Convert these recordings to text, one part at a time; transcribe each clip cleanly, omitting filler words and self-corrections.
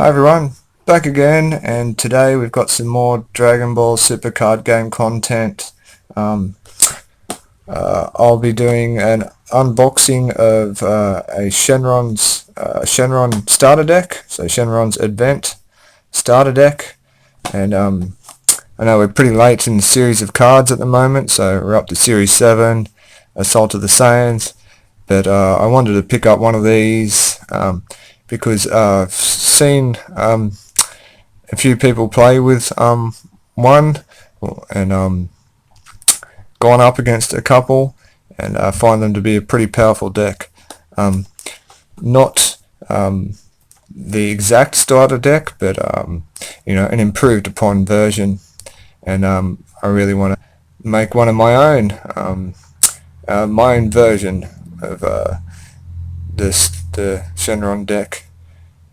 Hi everyone, back again, and today we've got some more Dragon Ball Super card game content. I'll be doing an unboxing of a Shenron starter deck, so Shenron's Advent starter deck, and I know we're pretty late in the series of cards at the moment, so we're up to Series 7, Assault of the Saiyans, but I wanted to pick up one of these because I've seen a few people play with one, and gone up against a couple, and I find them to be a pretty powerful deck. Not the exact starter deck, but an improved upon version, and I really want to make one of my own version of the Shenron deck,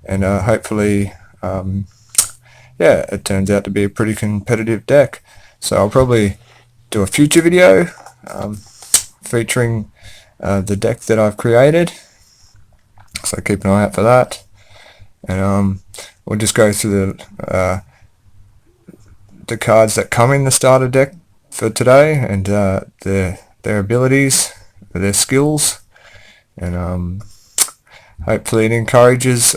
and hopefully it turns out to be a pretty competitive deck. So I'll probably do a future video featuring the deck that I've created, so keep an eye out for that. And we'll just go through the cards that come in the starter deck for today, and their abilities, their skills, and hopefully it encourages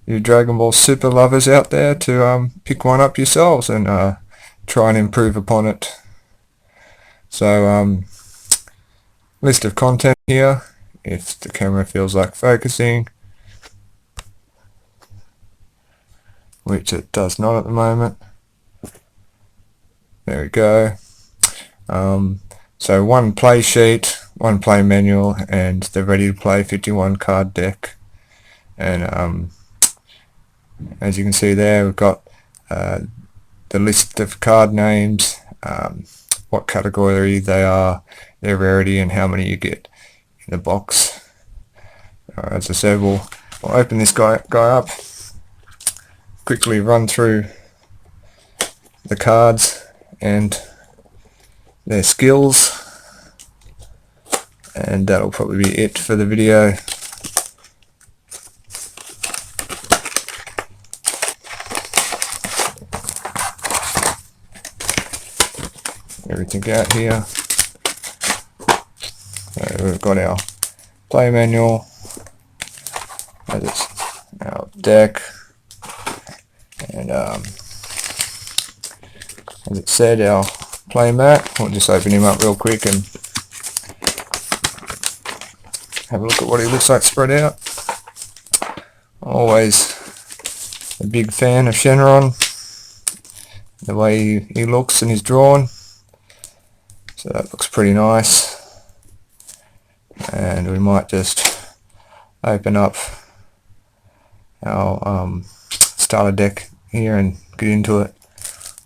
you Dragon Ball Super lovers out there to pick one up yourselves and try and improve upon it. So list of content here, if the camera feels like focusing, which it does not at the moment. There we go. So one play sheet, one play manual, and the ready to play 51 card deck. And as you can see there, we've got the list of card names, what category they are, their rarity, and how many you get in the box. As I said, we'll open this guy up, quickly run through the cards and their skills, and that'll probably be it for the video. Everything out here. So we've got our play manual, as it's our deck, and as it said, our play mat. We'll just open him up real quick and have a look at what he looks like spread out. Always a big fan of Shenron, the way he looks and is drawn. So that looks pretty nice, and we might just open up our starter deck here and get into it.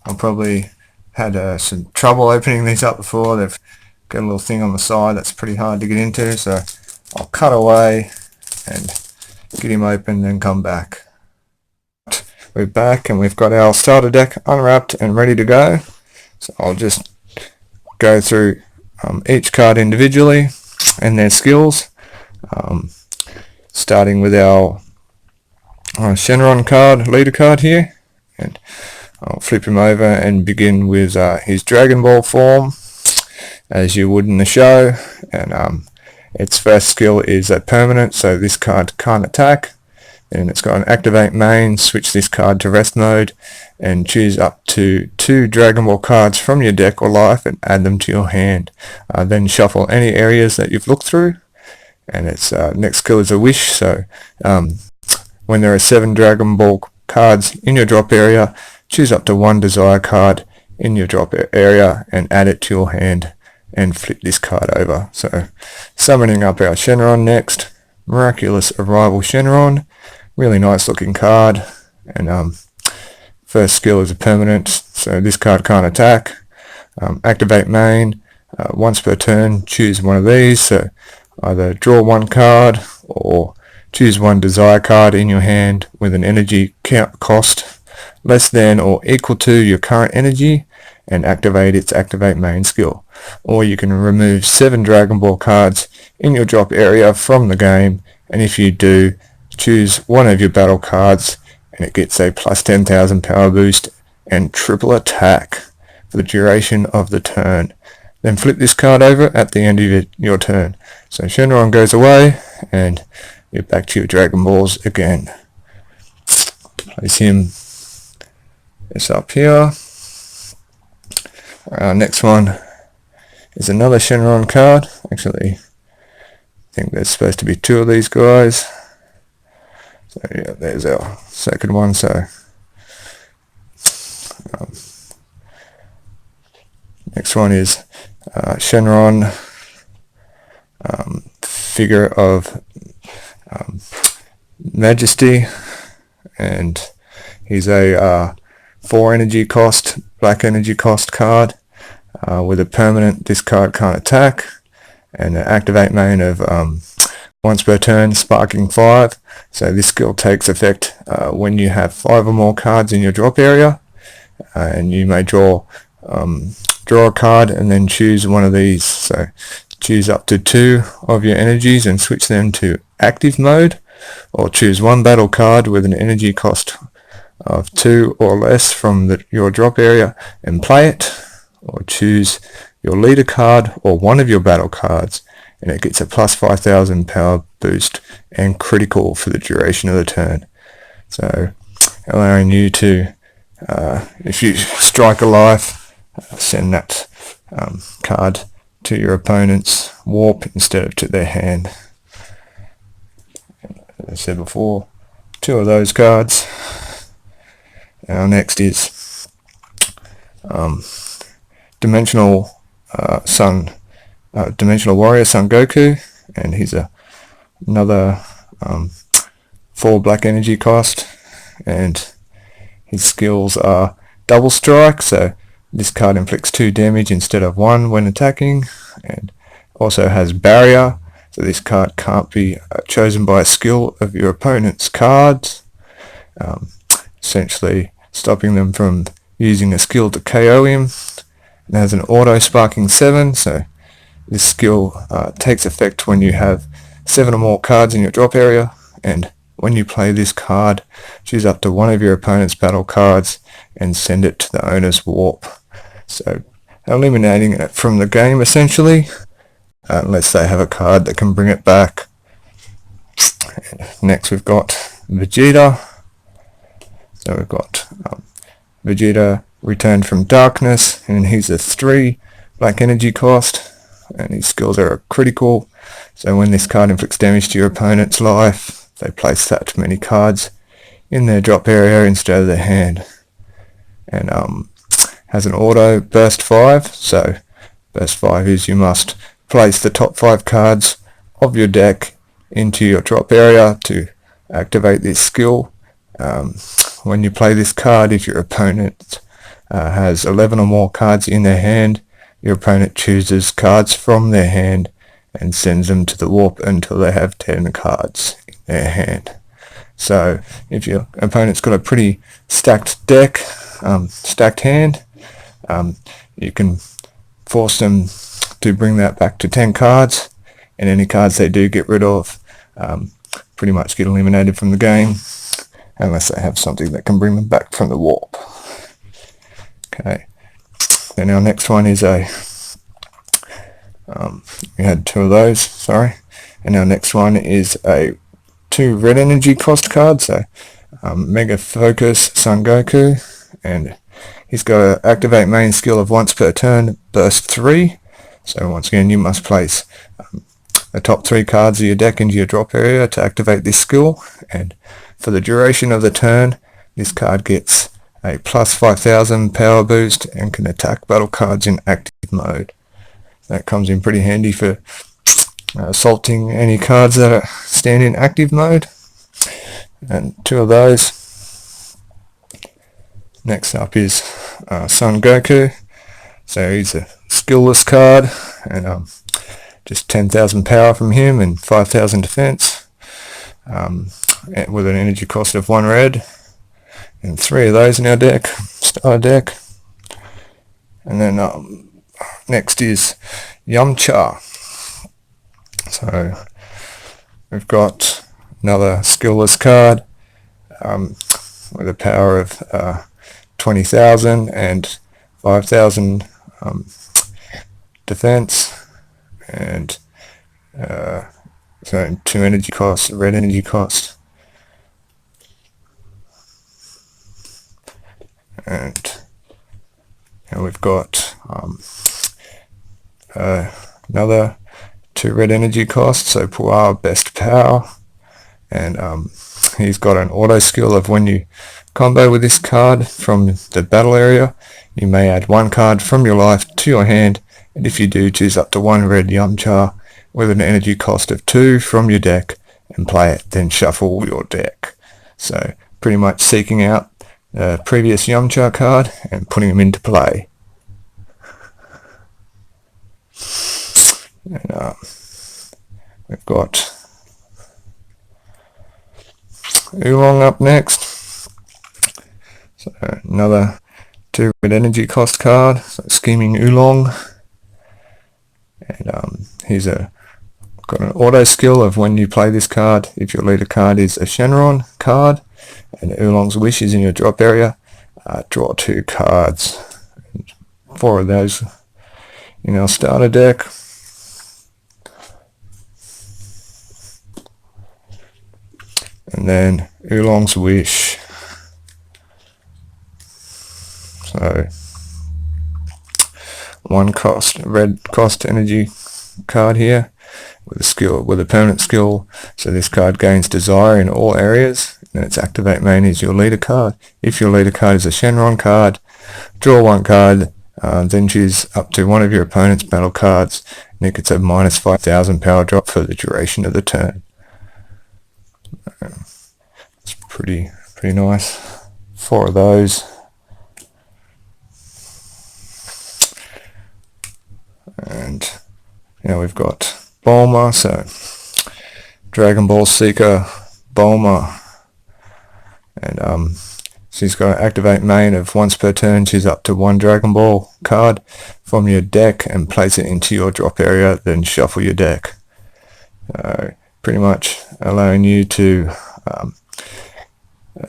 I've probably had some trouble opening these up before. They've got a little thing on the side that's pretty hard to get into, so I'll cut away and get him open, then come back. We're back and we've got our starter deck unwrapped and ready to go. So I'll just go through each card individually and their skills, starting with our Shenron card, leader card here, and I'll flip him over and begin with his Dragon Ball form, as you would in the show. And its first skill is a permanent, so this card can't attack. And it's got an activate main, switch this card to rest mode, and choose up to 2 Dragon Ball cards from your deck or life and add them to your hand. Then shuffle any areas that you've looked through. And its next skill is a wish, so when there are 7 Dragon Ball cards in your drop area, choose up to 1 desire card in your drop area and add it to your hand and flip this card over. So summoning up our Shenron next. Miraculous Arrival Shenron, really nice looking card, and first skill is a permanent, so this card can't attack. Activate main, once per turn choose one of these, so either draw 1 card or choose 1 desire card in your hand with an energy cost less than or equal to your current energy, and activate its activate main skill. Or you can remove 7 Dragon Ball cards in your drop area from the game, and if you do, choose one of your battle cards, and it gets a plus 10,000 power boost and triple attack for the duration of the turn. Then flip this card over at the end of your turn. So Shenron goes away, and you're back to your Dragon Balls again. Place him this up here. Next one is another Shenron card. Actually, I think there's supposed to be two of these guys. So yeah, there's our second one. So next one is Shenron, figure of Majesty, and he's a 4 energy cost, black energy cost card with a permanent. This card can't attack, and an activate main of once per turn, sparking 5. So this skill takes effect when you have 5 or more cards in your drop area, and you may draw a card and then choose one of these. So choose up to 2 of your energies and switch them to active mode, or choose one battle card with an energy cost of 2 or less from your drop area and play it, or choose your leader card or one of your battle cards, and it gets a plus 5,000 power boost and critical for the duration of the turn. So allowing you to, if you strike a life, send that card to your opponent's warp instead of to their hand. As I said before, 2 of those cards. Our next is Dimensional Dimensional Warrior Son Goku, and he's another 4 black energy cost, and his skills are double strike, so this card inflicts 2 damage instead of 1 when attacking, and also has barrier, so this card can't be chosen by a skill of your opponent's cards, essentially stopping them from using a skill to KO him. It has an auto sparking 7, so this skill takes effect when you have 7 or more cards in your drop area, and when you play this card, choose up to one of your opponent's battle cards and send it to the owner's warp. So eliminating it from the game essentially, unless they have a card that can bring it back. And next we've got Vegeta. So we've got Vegeta returned from darkness, and he's a 3 black energy cost, and his skills are critical. So when this card inflicts damage to your opponent's life, they place that many cards in their drop area instead of their hand. And has an auto burst 5, so burst 5 is you must place the top 5 cards of your deck into your drop area to activate this skill. When you play this card, if your opponent has 11 or more cards in their hand, your opponent chooses cards from their hand and sends them to the warp until they have 10 cards in their hand. So if your opponent's got a pretty stacked deck, stacked hand, you can force them to bring that back to 10 cards, and any cards they do get rid of pretty much get eliminated from the game, unless they have something that can bring them back from the warp. Okay, then our next one is we had 2 of those, sorry, and our next one is a 2 red energy cost cards, so Mega Focus Son Goku, and he's got an activate main skill of once per turn, burst 3, so once again you must place the top 3 cards of your deck into your drop area to activate this skill, and for the duration of the turn, this card gets a plus 5,000 power boost and can attack battle cards in active mode. That comes in pretty handy for assaulting any cards that stand in active mode, and 2 of those. Next up is Son Goku, so he's a skillless card, and just 10,000 power from him and 5,000 defense, with an energy cost of 1 red, and 3 of those in our deck, star deck. And then next is Yamcha. So we've got another skillless card with a power of 20,000 and 5,000 defense, and so 2 energy cost, red energy cost, and we've got another 2 red energy costs, so Puar best power, and he's got an auto skill of when you combo with this card from the battle area, you may add 1 card from your life to your hand, and if you do, choose up to 1 red Yamcha with an energy cost of 2 from your deck and play it, then shuffle your deck. So pretty much seeking out the previous Yamcha card and putting them into play. And we've got Oolong up next. So another 2 red energy cost card, so Scheming Oolong. And he's got an auto skill of when you play this card, if your leader card is a Shenron card and Oolong's Wish is in your drop area, draw 2 cards. And 4 of those in our starter deck. And then Oolong's Wish. So 1 cost, red cost energy card here with a skill, with a permanent skill. So this card gains desire in all areas, and its activate main is your leader card. If your leader card is a Shenron card, draw 1 card, then choose up to 1 of your opponent's battle cards, and it gets a minus 5,000 power drop for the duration of the turn. It's pretty nice. 4 of those. And now we've got Bulma, so Dragon Ball Seeker Bulma, and she's got an activate main of once per turn, choose up to 1 Dragon Ball card from your deck and place it into your drop area, then shuffle your deck. Pretty much allowing you to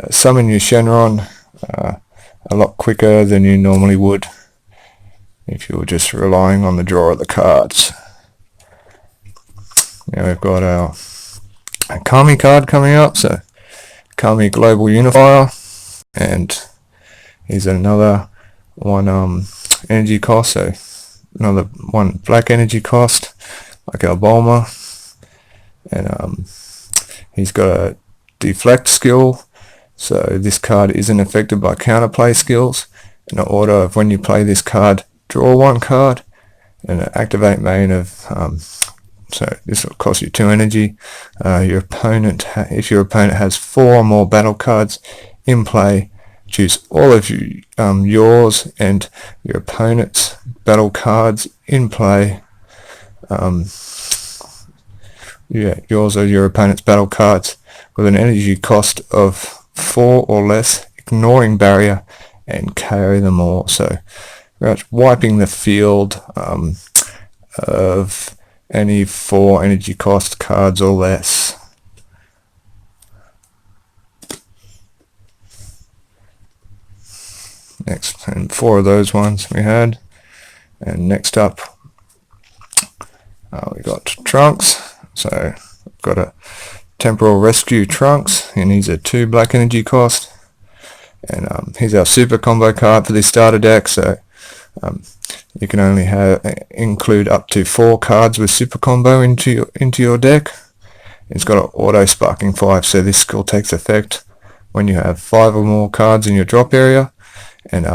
summon your Shenron a lot quicker than you normally would if you were just relying on the draw of the cards. Now we've got our Kami card coming up, so Kami Global Unifier, and here's another 1 energy cost, so another 1 black energy cost like our Bulma, and he's got a deflect skill, so this card isn't affected by counterplay skills. In the order of when you play this card, draw 1 card, and an activate main of so this will cost you 2 energy. Your opponent, if your opponent has 4 or more battle cards in play, choose all of yours and your opponent's battle cards in play. Yours or your opponent's battle cards with an energy cost of 4 or less, ignoring barrier, and carry them all. So we're actually wiping the field of any 4 energy cost cards or less. Next, and 4 of those ones we had. And next up, we got Trunks. So we've got a Temporal Rescue Trunks, and he's a 2 black energy cost. And he's our super combo card for this starter deck, so you can only include up to 4 cards with super combo into your deck. It's got an auto sparking 5, so this skill takes effect when you have 5 or more cards in your drop area. And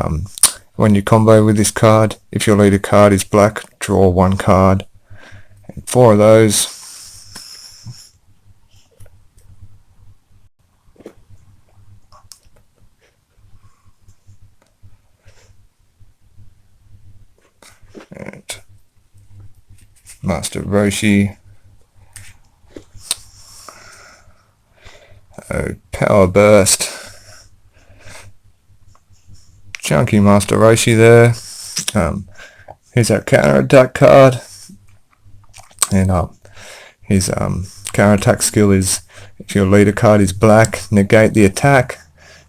when you combo with this card, if your leader card is black, draw 1 card. And 4 of those. And Master Roshi, Power Burst, chunky Master Roshi there. Here's our counter attack card, and his counter attack skill is, if your leader card is black, negate the attack,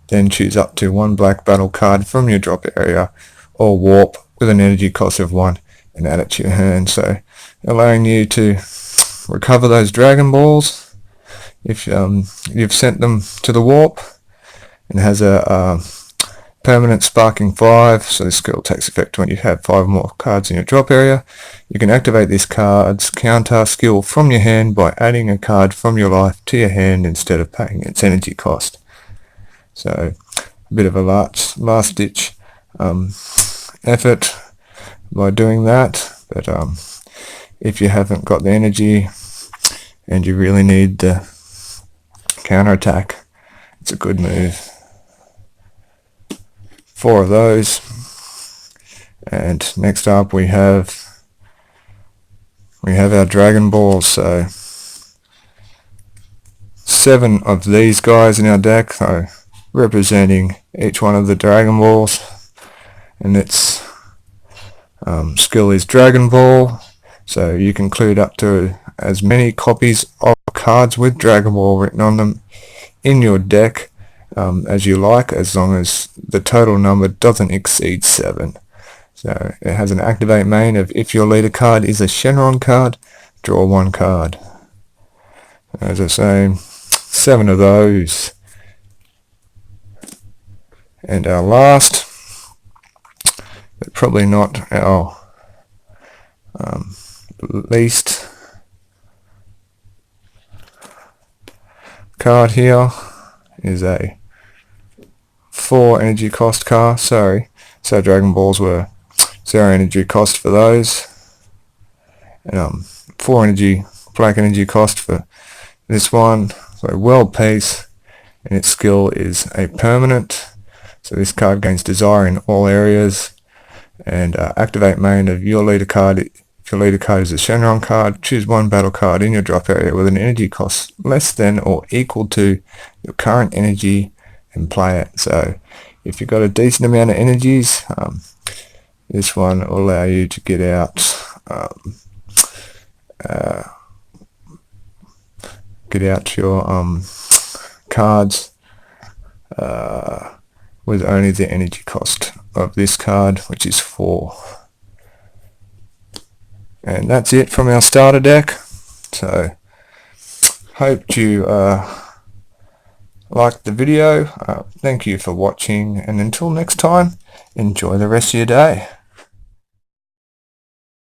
then choose up to 1 black battle card from your drop area or warp with an energy cost of 1 and add it to your hand. So allowing you to recover those Dragon Balls if you've sent them to the warp, and has a permanent sparking 5, so this skill takes effect when you have 5 more cards in your drop area. You can activate this card's counter skill from your hand by adding a card from your life to your hand instead of paying its energy cost. So a bit of a last ditch effort by doing that, but if you haven't got the energy and you really need the counter attack, it's a good move. 4 of those. And next up we have our Dragon Balls. So 7 of these guys in our deck, so representing each one of the Dragon Balls, and its skill is Dragon Ball. So you can include up to as many copies of cards with Dragon Ball written on them in your deck as you like, as long as the total number doesn't exceed 7. So it has an activate main of, if your leader card is a Shenron card, draw 1 card. As I say, 7 of those. And our last, but probably not our least card here, is a 4 energy cost card. So Dragon Balls were 0 energy cost for those, and 4 black energy cost for this one. So World Peace, and its skill is a permanent. So this card gains desire in all areas, and activate main of your leader card. If your leader card is a Shenron card, choose 1 battle card in your drop area with an energy cost less than or equal to your current energy and play it. So if you've got a decent amount of energies, this one will allow you to get out your cards with only the energy cost of this card, which is 4. And that's it from our starter deck. So hope you liked the video. Thank you for watching, and until next time, enjoy the rest of your day.